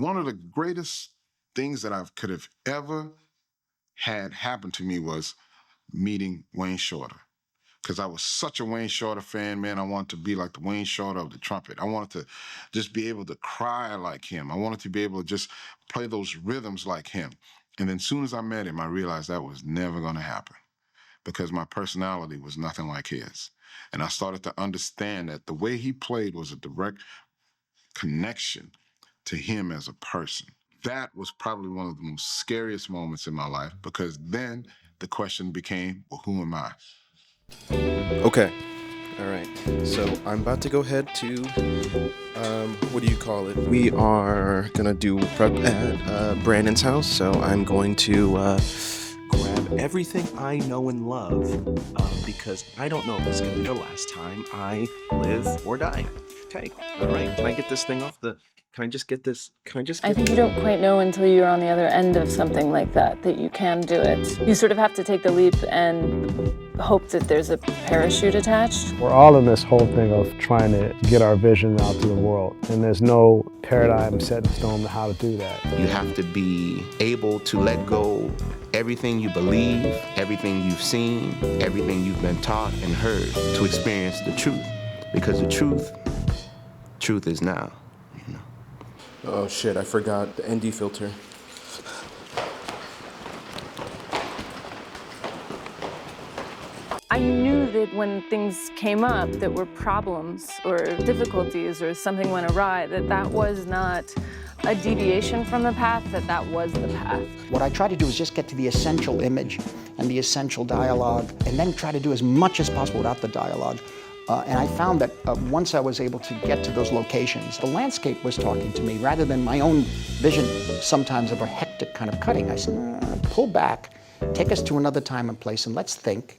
One of the greatest things that I could have ever had happen to me was meeting Wayne Shorter. Because I was such a Wayne Shorter fan, man. I wanted to be like the Wayne Shorter of the trumpet. I wanted to just be able to cry like him. I wanted to be able to just play those rhythms like him. And then as soon as I met him, I realized that was never going to happen because my personality was nothing like his. And I started to understand that the way he played was a direct connection to him as a person. That was probably one of the most scariest moments in my life because then the question became, well, who am I? Okay. All right. So I'm about to go ahead to, what do you call it? We are going to do prep at Brandon's house. So I'm going to grab everything I know and love because I don't know if it's going to be the last time I live or die. Okay. All right. Can I get this thing off the... Can I just get this? I think you don't quite know until you're on the other end of something like that you can do it. You sort of have to take the leap and hope that there's a parachute attached. We're all in this whole thing of trying to get our vision out to the world, and there's no paradigm set in stone on how to do that. You have to be able to let go everything you believe, everything you've seen, everything you've been taught and heard to experience the truth. Because the truth is now. Oh shit, I forgot the ND filter. I knew that when things came up that were problems or difficulties or something went awry, that was not a deviation from the path, that was the path. What I try to do is just get to the essential image and the essential dialogue, and then try to do as much as possible without the dialogue. And I found that once I was able to get to those locations, the landscape was talking to me rather than my own vision sometimes of a hectic kind of cutting. I said, pull back, take us to another time and place, and let's think.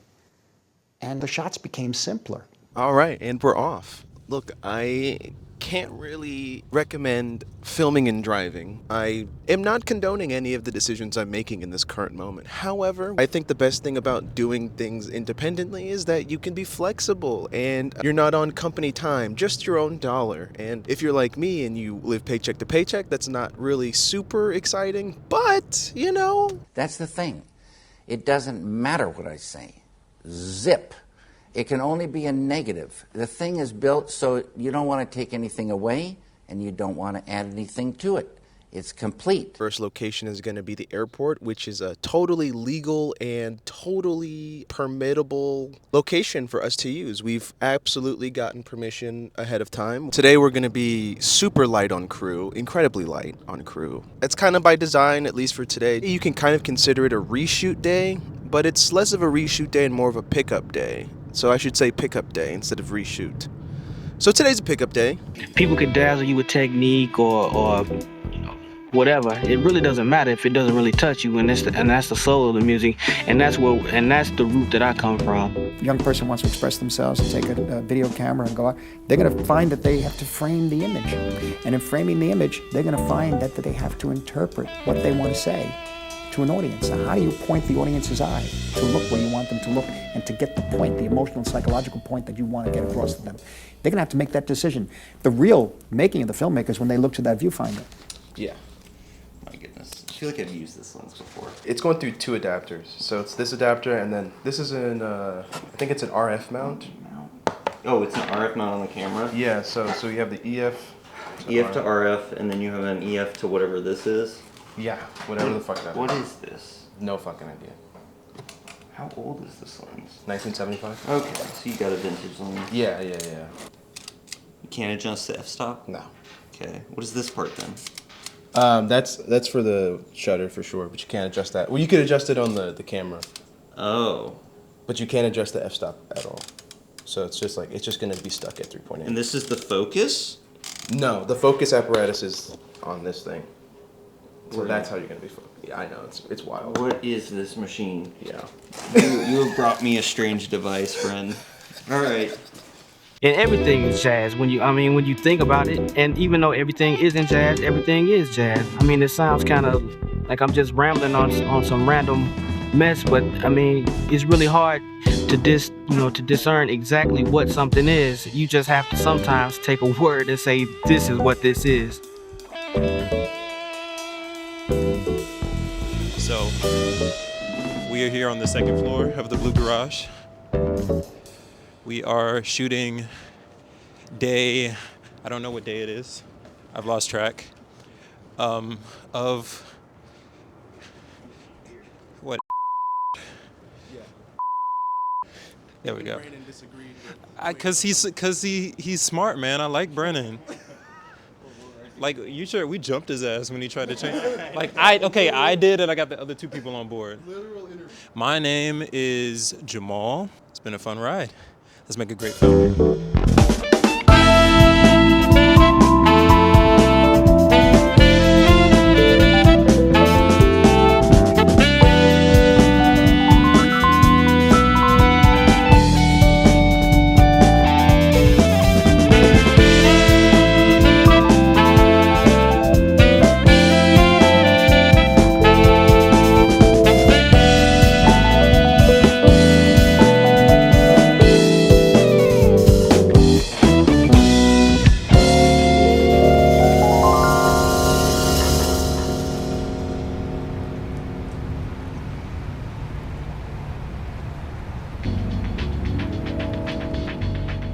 And the shots became simpler. All right, and we're off. Look, I can't really recommend filming and driving. I am not condoning any of the decisions I'm making in this current moment. However, I think the best thing about doing things independently is that you can be flexible and you're not on company time, just your own dollar. And if you're like me and you live paycheck to paycheck, that's not really super exciting, but, you know. That's the thing. It doesn't matter what I say. Zip. It can only be a negative. The thing is built so you don't want to take anything away and you don't want to add anything to it. It's complete. First location is going to be the airport, which is a totally legal and totally permittable location for us to use. We've absolutely gotten permission ahead of time. Today we're going to be super light on crew, incredibly light on crew. It's kind of by design, at least for today. You can kind of consider it a reshoot day, but it's less of a reshoot day and more of a pickup day. So I should say pickup day instead of reshoot. So today's a pickup day. People could dazzle you with technique or whatever. It really doesn't matter if it doesn't really touch you, and that's the soul of the music, and that's the root that I come from. A young person wants to express themselves and take a video camera and go out. They're going to find that they have to frame the image, and in framing the image, they're going to find that they have to interpret what they want to say to an audience. Now, how do you point the audience's eye to look where you want them to look and to get the point, the emotional and psychological point that you want to get across to them? They're going to have to make that decision. The real making of the filmmaker is when they look to that viewfinder. Yeah. My goodness. I feel like I've used this lens before. It's going through two adapters. So it's this adapter, and then this is I think it's an RF mount. Oh, it's an RF mount on the camera? Yeah, so you have the EF. EF to RF, and then you have an EF to whatever this is? Yeah, whatever the fuck that is. What is this? No fucking idea. How old is this lens? 1975. Okay, so you got a vintage lens. Yeah. You can't adjust the f-stop? No. Okay, what is this part then? That's for the shutter for sure, but you can't adjust that. Well, you could adjust it on the camera. Oh. But you can't adjust the f-stop at all. So it's just going to be stuck at 3.8. And this is the focus? No, the focus apparatus is on this thing. So that's how you're going to be focused. Yeah, I know, it's wild. What is this machine? Yeah. You have brought me a strange device, friend. All right. And everything is jazz when you think about it. And even though everything isn't jazz, everything is jazz. I mean, it sounds kind of like I'm just rambling on some random mess, but I mean, it's really hard to discern exactly what something is. You just have to sometimes take a word and say, this is what this is. So, we are here on the second floor of the Blue Garage. We are shooting day, I don't know what day it is. I've lost track. Of what? There we go. Cause he's smart, man. I like Brennan. Like, you sure we jumped his ass when he tried to change? Like, I did, and I got the other two people on board. My name is Jamal. It's been a fun ride. Let's make a great film.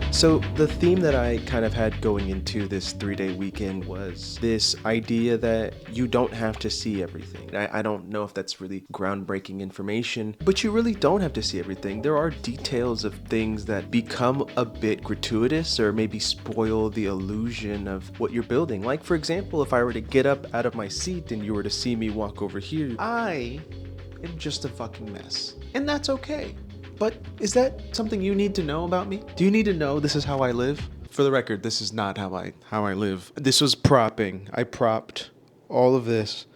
So the theme that I kind of had going into this 3-day weekend was this idea that you don't have to see everything. I don't know if that's really groundbreaking information, but you really don't have to see everything. There are details of things that become a bit gratuitous or maybe spoil the illusion of what you're building. Like, for example, if I were to get up out of my seat and you were to see me walk over here, I am just a fucking mess. And that's okay. But is that something you need to know about me? Do you need to know this is how I live? For the record, this is not how I live. This was propping. I propped all of this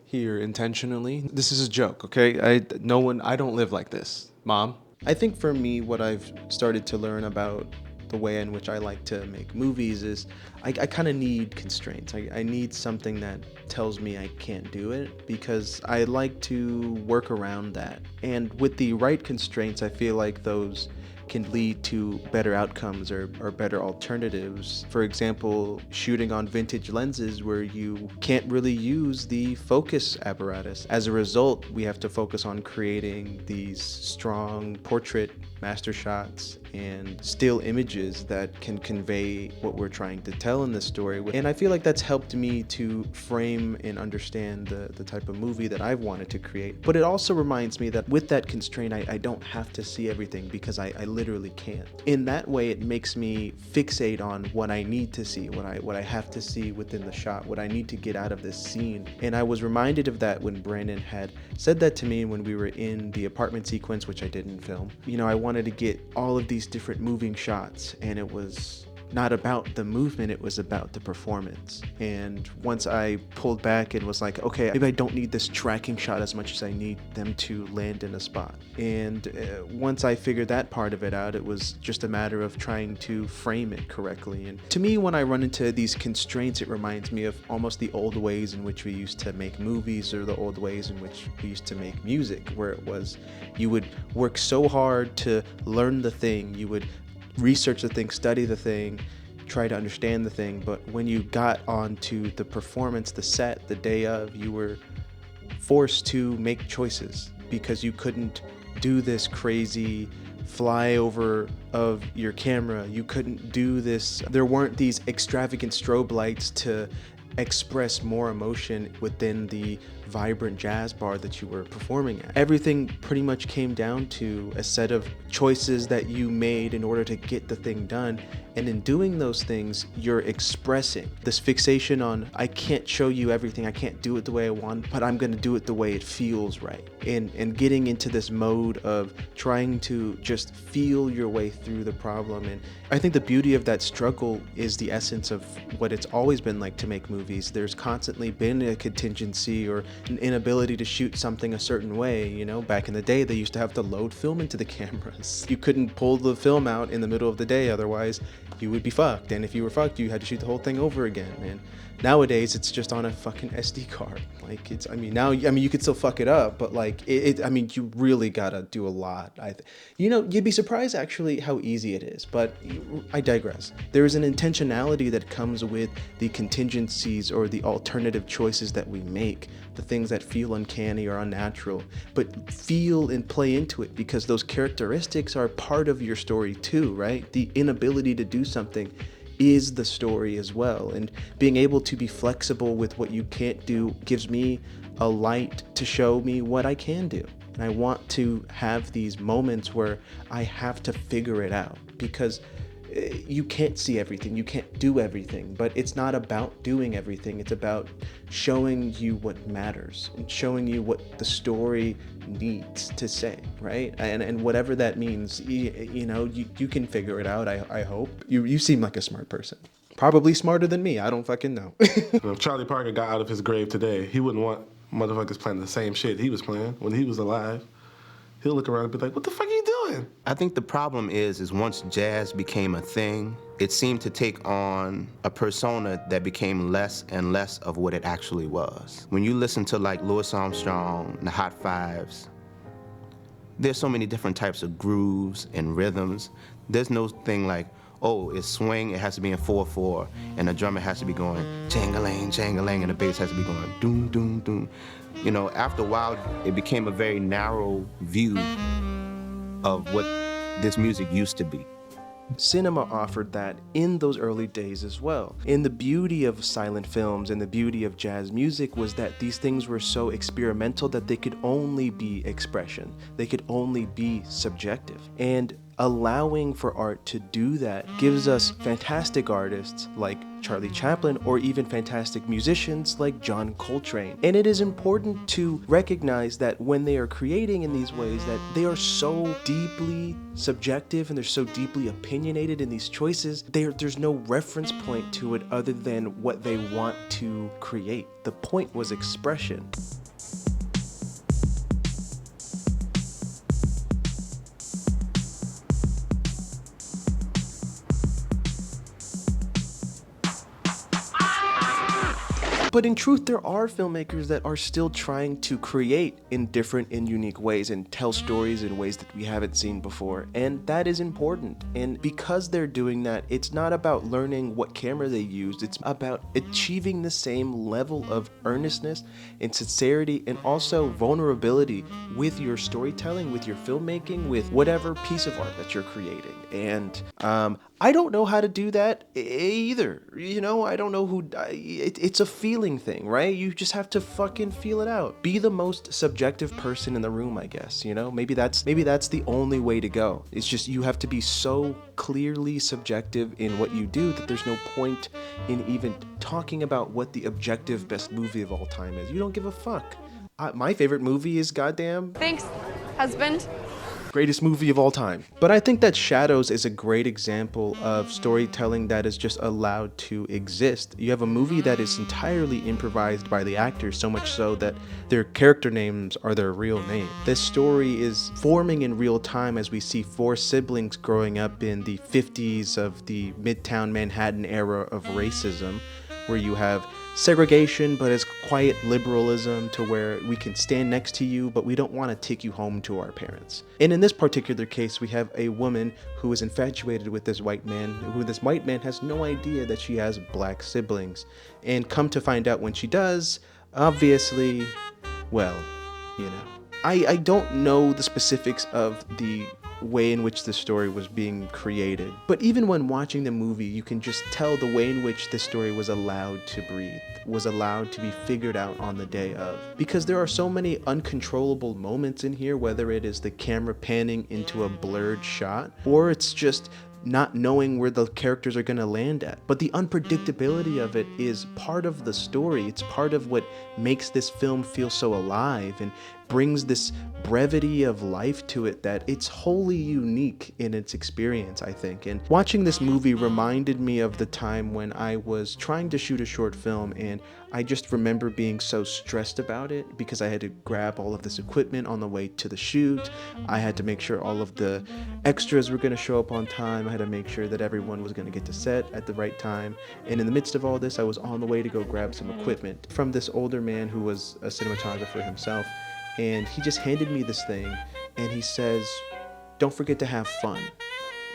here intentionally. This is a joke, okay? I don't live like this. Mom? I think for me, what I've started to learn about the way in which I like to make movies is I kind of need constraints. I need something that tells me I can't do it because I like to work around that. And with the right constraints, I feel like those can lead to better outcomes or better alternatives. For example, shooting on vintage lenses where you can't really use the focus apparatus. As a result, we have to focus on creating these strong portrait master shots and still images that can convey what we're trying to tell in the story. And I feel like that's helped me to frame and understand the type of movie that I've wanted to create. But it also reminds me that with that constraint, I don't have to see everything because I literally can't. In that way, it makes me fixate on what I need to see, what I have to see within the shot, what I need to get out of this scene. And I was reminded of that when Brandon had said that to me when we were in the apartment sequence, which I didn't film. You know, I wanted to get all of these different moving shots, and it was not about the movement, it was about the performance. And once I pulled back and was like, okay, maybe I don't need this tracking shot as much as I need them to land in a spot. And once I figured that part of it out, it was just a matter of trying to frame it correctly. And to me, when I run into these constraints, it reminds me of almost the old ways in which we used to make movies, or the old ways in which we used to make music, where it was you would work so hard to learn the thing, you would research the thing, study the thing, try to understand the thing, but when you got onto the performance, the set, the day of, you were forced to make choices because you couldn't do this crazy flyover of your camera. You couldn't do this. There weren't these extravagant strobe lights to express more emotion within the vibrant jazz bar that you were performing at. Everything pretty much came down to a set of choices that you made in order to get the thing done. And in doing those things, you're expressing this fixation on, I can't show you everything, I can't do it the way I want, but I'm gonna do it the way it feels right. And getting into this mode of trying to just feel your way through the problem. And I think the beauty of that struggle is the essence of what it's always been like to make movies. There's constantly been a contingency or an inability to shoot something a certain way. You know, back in the day, they used to have to load film into the cameras. You couldn't pull the film out in the middle of the day, otherwise you would be fucked. And if you were fucked, you had to shoot the whole thing over again. And Nowadays, it's just on a fucking SD card. Like it's, I mean, now, I mean, you could still fuck it up, but like I mean, you really gotta do a lot. You know, you'd be surprised actually how easy it is, but I digress. There is an intentionality that comes with the contingencies or the alternative choices that we make, the things that feel uncanny or unnatural, but feel and play into it because those characteristics are part of your story too, right? The inability to do something is the story as well, and being able to be flexible with what you can't do gives me a light to show me what I can do. And I want to have these moments where I have to figure it out, because you can't see everything, you can't do everything, but it's not about doing everything, it's about showing you what matters and showing you what the story needs to say, right? And whatever that means, you know, you can figure it out, I hope. You seem like a smart person. Probably smarter than me, I don't fucking know. If Charlie Parker got out of his grave today, he wouldn't want motherfuckers playing the same shit he was playing when he was alive. He'll look around and be like, what the fuck are you doing? I think the problem is once jazz became a thing, it seemed to take on a persona that became less and less of what it actually was. When you listen to like Louis Armstrong and the Hot Fives, there's so many different types of grooves and rhythms. There's no thing like, oh, it's swing, it has to be in 4/4, and the drummer has to be going jang-a-lang, jang-a-lang, and the bass has to be going doom, doom, doom. You know, after a while, it became a very narrow view of what this music used to be. Cinema offered that in those early days as well. And the beauty of silent films and the beauty of jazz music was that these things were so experimental that they could only be expression. They could only be subjective. And allowing for art to do that gives us fantastic artists like Charlie Chaplin, or even fantastic musicians like John Coltrane. And it is important to recognize that when they are creating in these ways, that they are so deeply subjective and they're so deeply opinionated in these choices, there's no reference point to it other than what they want to create. The point was expression. But in truth, there are filmmakers that are still trying to create in different and unique ways and tell stories in ways that we haven't seen before. And that is important. And because they're doing that, it's not about learning what camera they used. It's about achieving the same level of earnestness and sincerity and also vulnerability with your storytelling, with your filmmaking, with whatever piece of art that you're creating. And I don't know how to do that either. You know, I don't know who, it's a feeling thing, right? You just have to fucking feel it out. Be the most subjective person in the room, I guess, you know? Maybe that's the only way to go. It's just, you have to be so clearly subjective in what you do that there's no point in even talking about what the objective best movie of all time is. You don't give a fuck. My favorite movie is goddamn... Thanks, husband. Greatest movie of all time. But I think that Shadows is a great example of storytelling that is just allowed to exist. You have a movie that is entirely improvised by the actors, so much so that their character names are their real name. This story is forming in real time as we see four siblings growing up in the 50s of the Midtown Manhattan era of racism, where you have segregation, but it's quiet liberalism to where we can stand next to you, but we don't want to take you home to our parents. And in this particular case, we have a woman who is infatuated with this white man, who this white man has no idea that she has black siblings. And come to find out when she does, obviously, well, you know. I don't know the specifics of the way in which the story was being created, but even when watching the movie, you can just tell the way in which the story was allowed to breathe, was allowed to be figured out on the day of. Because there are so many uncontrollable moments in here, whether it is the camera panning into a blurred shot, or it's just not knowing where the characters are going to land at. But the unpredictability of it is part of the story. It's part of what makes this film feel so alive and brings this brevity of life to it that it's wholly unique in its experience, I think. And watching this movie reminded me of the time when I was trying to shoot a short film, and I just remember being so stressed about it because I had to grab all of this equipment on the way to the shoot. I had to make sure all of the extras were going to show up on time. I had to make sure that everyone was going to get to set at the right time. And in the midst of all this, I was on the way to go grab some equipment from this older man who was a cinematographer himself. And he just handed me this thing and he says, "Don't forget to have fun."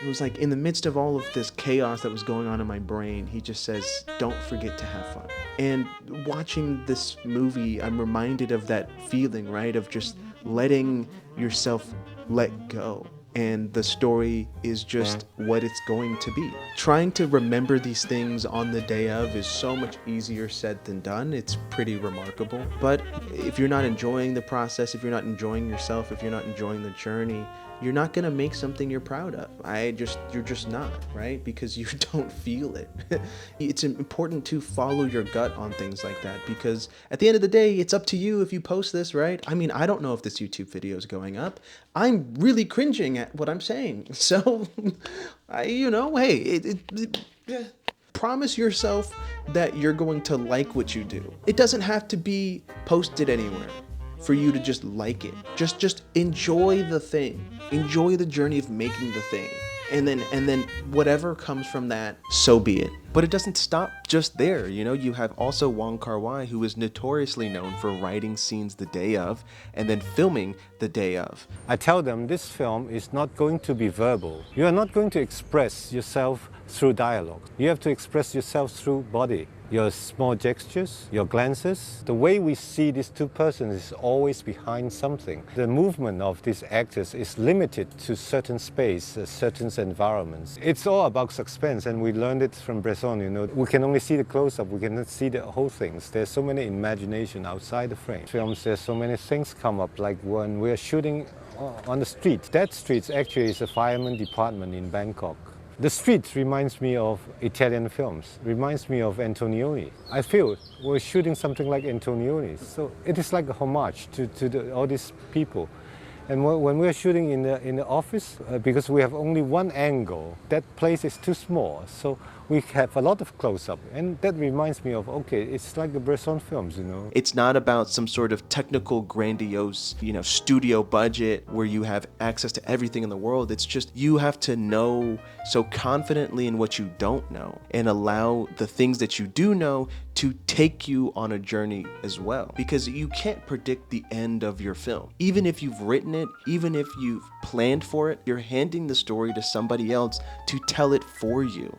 It was like in the midst of all of this chaos that was going on in my brain, he just says, "Don't forget to have fun." And watching this movie, I'm reminded of that feeling, right? Of just letting yourself let go. And the story is just what it's going to be. Trying to remember these things on the day of is so much easier said than done. It's pretty remarkable. But if you're not enjoying the process, if you're not enjoying yourself, if you're not enjoying the journey, you're not gonna make something you're proud of. You're just not, right? Because you don't feel it. It's important to follow your gut on things like that, because at the end of the day, it's up to you if you post this, right? I mean, I don't know if this YouTube video is going up. I'm really cringing at what I'm saying. So, promise yourself that you're going to like what you do. It doesn't have to be posted anywhere for you to just like it. Just enjoy the thing. Enjoy the journey of making the thing. And then whatever comes from that, so be it. But it doesn't stop just there. You have also Wong Kar-wai, who is notoriously known for writing scenes the day of and then filming the day of. I tell them this film is not going to be verbal. You are not going to express yourself through dialogue. You have to express yourself through body. Your small gestures, your glances. The way we see these two persons is always behind something. The movement of these actors is limited to certain space, certain environments. It's all about suspense, and we learned it from Bresson. We can only see the close-up, we cannot see the whole things. There's so many imagination outside the frame. Films, there's so many things come up, like when we're shooting on the street. That street actually is a fireman department in Bangkok. The street reminds me of Italian films, reminds me of Antonioni. I feel we're shooting something like Antonioni, so it is like a homage to all these people. And when we're shooting in the office, because we have only one angle, that place is too small, so we have a lot of close-up, and that reminds me of, okay, it's like the Bresson films, It's not about some sort of technical, grandiose, studio budget where you have access to everything in the world. It's just you have to know so confidently in what you don't know and allow the things that you do know to take you on a journey as well. Because you can't predict the end of your film. Even if you've written it, even if you've planned for it, you're handing the story to somebody else to tell it for you.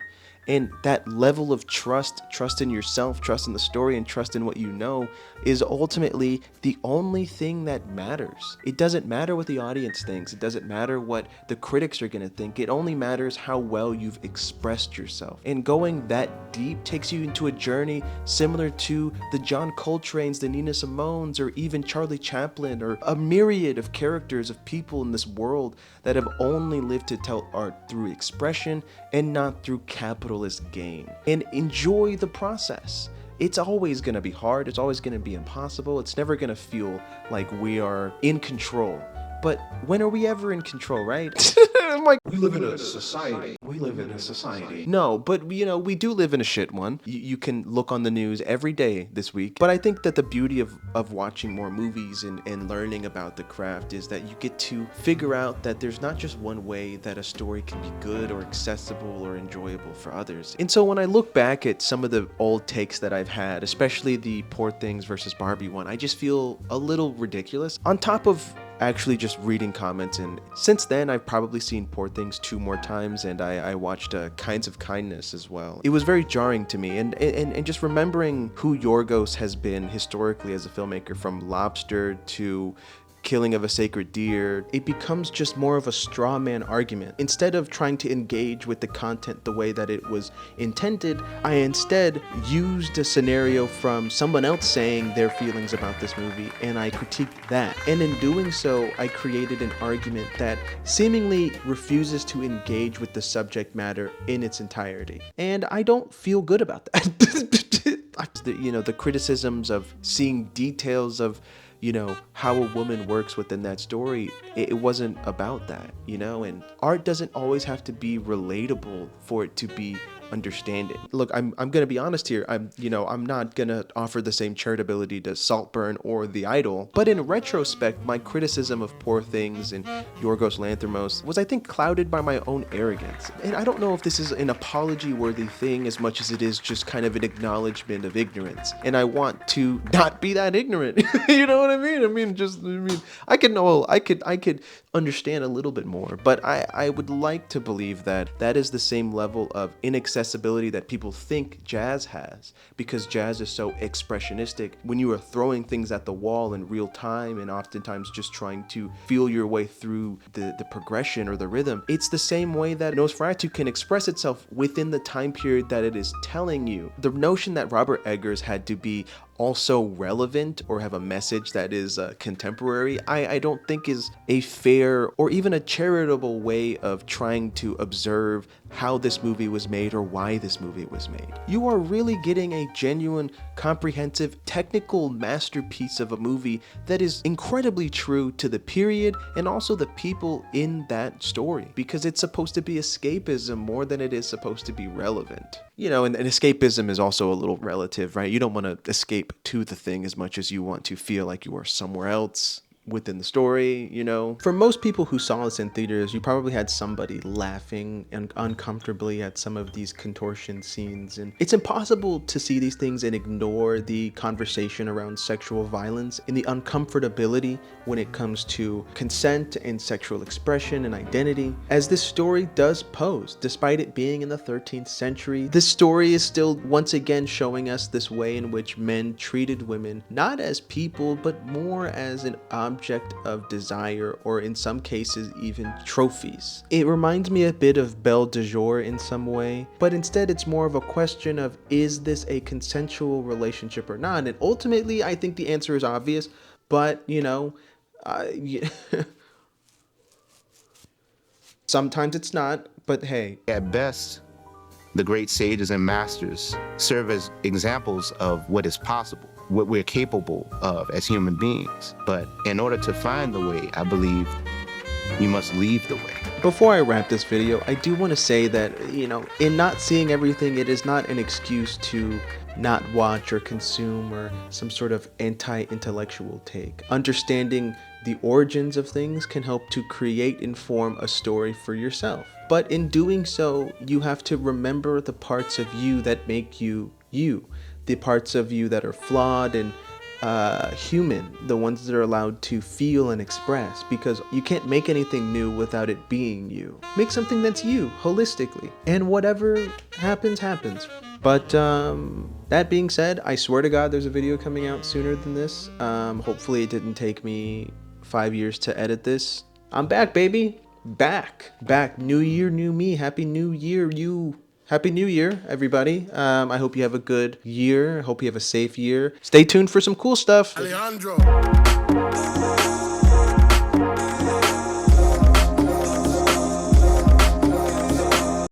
And that level of trust in yourself, trust in the story, and trust in what you know is ultimately the only thing that matters. It doesn't matter what the audience thinks. It doesn't matter what the critics are gonna think. It only matters how well you've expressed yourself. And going that deep takes you into a journey similar to the John Coltrane's, the Nina Simone's, or even Charlie Chaplin, or a myriad of characters of people in this world that have only lived to tell art through expression and not through capitalist gain. And enjoy the process. It's always going to be hard. It's always going to be impossible. It's never going to feel like we are in control. But when are we ever in control, right? I'm like, we live in a society. We live in a society. No, but we do live in a shit one. You can look on the news every day this week. But I think that the beauty of watching more movies and learning about the craft is that you get to figure out that there's not just one way that a story can be good or accessible or enjoyable for others. And so when I look back at some of the old takes that I've had, especially the Poor Things versus Barbie one, I just feel a little ridiculous. On top of actually just reading comments, and since then I've probably seen Poor Things 2 more times, and I watched Kinds of Kindness as well. It was very jarring to me, and just remembering who Yorgos has been historically as a filmmaker, from Lobster to Killing of a Sacred Deer, it becomes just more of a straw man argument. Instead of trying to engage with the content the way that it was intended, I instead used a scenario from someone else saying their feelings about this movie, and I critiqued that. And in doing so, I created an argument that seemingly refuses to engage with the subject matter in its entirety. And I don't feel good about that. The criticisms of seeing details of you know, how a woman works within that story, it wasn't about that, you know? And art doesn't always have to be relatable for it to be understanding. Look, I'm gonna be honest here. I'm not gonna offer the same charitability to Saltburn or The Idol, but in retrospect, my criticism of Poor Things and Yorgos Lanthimos was, I think, clouded by my own arrogance. And I don't know if this is an apology-worthy thing as much as it is just kind of an acknowledgement of ignorance. And I want to not be that ignorant. You know what I mean? I could understand a little bit more, but I would like to believe that that is the same level of inaccessibility that people think jazz has, because jazz is so expressionistic. When you are throwing things at the wall in real time and oftentimes just trying to feel your way through the progression or the rhythm, it's the same way that Nosferatu can express itself within the time period that it is telling you. The notion that Robert Eggers had to be also relevant or have a message that is contemporary, I don't think is a fair or even a charitable way of trying to observe how this movie was made or why this movie was made. You are really getting a genuine, comprehensive, technical masterpiece of a movie that is incredibly true to the period and also the people in that story, because it's supposed to be escapism more than it is supposed to be relevant. You know, and escapism is also a little relative, right? You don't want to escape to the thing as much as you want to feel like you are somewhere else within the story, you know. For most people who saw this in theaters, you probably had somebody laughing and uncomfortably at some of these contortion scenes, and it's impossible to see these things and ignore the conversation around sexual violence and the uncomfortability when it comes to consent and sexual expression and identity, as this story does pose. Despite it being in the 13th century, this story is still once again showing us this way in which men treated women not as people, but more as an object of desire, or in some cases even trophies. It reminds me a bit of Belle de Jour in some way, but instead it's more of a question of, is this a consensual relationship or not? And ultimately I think the answer is obvious, but you know, sometimes it's not, but hey. At best, the great sages and masters serve as examples of what is possible, what we're capable of as human beings. But in order to find the way, I believe you must leave the way. Before I wrap this video, I do want to say that, you know, in not seeing everything, it is not an excuse to not watch or consume or some sort of anti-intellectual take. Understanding the origins of things can help to create and form a story for yourself. But in doing so, you have to remember the parts of you that make you you. The parts of you that are flawed and human, the ones that are allowed to feel and express, because you can't make anything new without it being you. Make something that's you, holistically, and whatever happens, happens. But that being said, I swear to God there's a video coming out sooner than this. Hopefully it didn't take me 5 years to edit this. I'm back, baby. Back. New year, new me. Happy New Year, you. Happy New Year, everybody. I hope you have a good year. I hope you have a safe year. Stay tuned for some cool stuff. Alejandro.